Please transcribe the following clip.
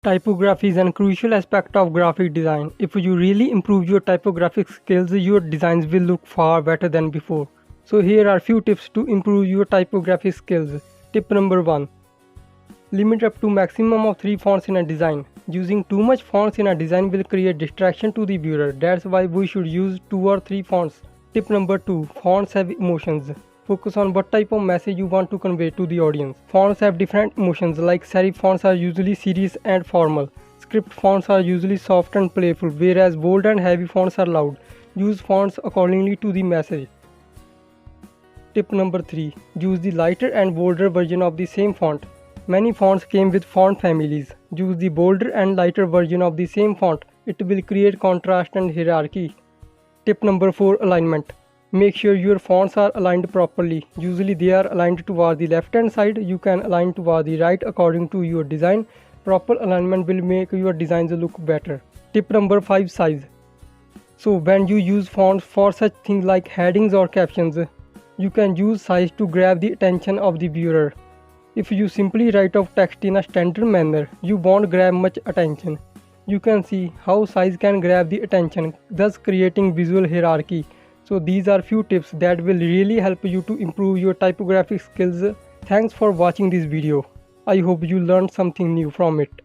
Typography is a crucial aspect of graphic design. If you really improve your typographic skills, your designs will look far better than before. So here are few tips to improve your typographic skills. Tip number 1. Limit up to maximum of 3 fonts in a design. Using too much fonts in a design will create distraction to the viewer. That's why we should use 2 or 3 fonts. Tip number 2. Fonts have emotions. Focus on what type of message you want to convey to the audience. Fonts have different emotions, like serif fonts are usually serious and formal. Script fonts are usually soft and playful, whereas bold and heavy fonts are loud. Use fonts accordingly to the message. Tip number 3. Use the lighter and bolder version of the same font. Many fonts came with font families. Use the bolder and lighter version of the same font. It will create contrast and hierarchy. Tip number 4. Alignment. Make sure your fonts are aligned properly. Usually they are aligned toward the left hand side. You can align toward the right according to your design. Proper alignment will make your designs look better. Tip number 5. Size. So when you use fonts for such things like headings or captions, you can use size to grab the attention of the viewer. If you simply write out text in a standard manner, you won't grab much attention. You can see how size can grab the attention, thus creating visual hierarchy. So these are few tips that will really help you to improve your typographic skills. Thanks for watching this video. I hope you learned something new from it.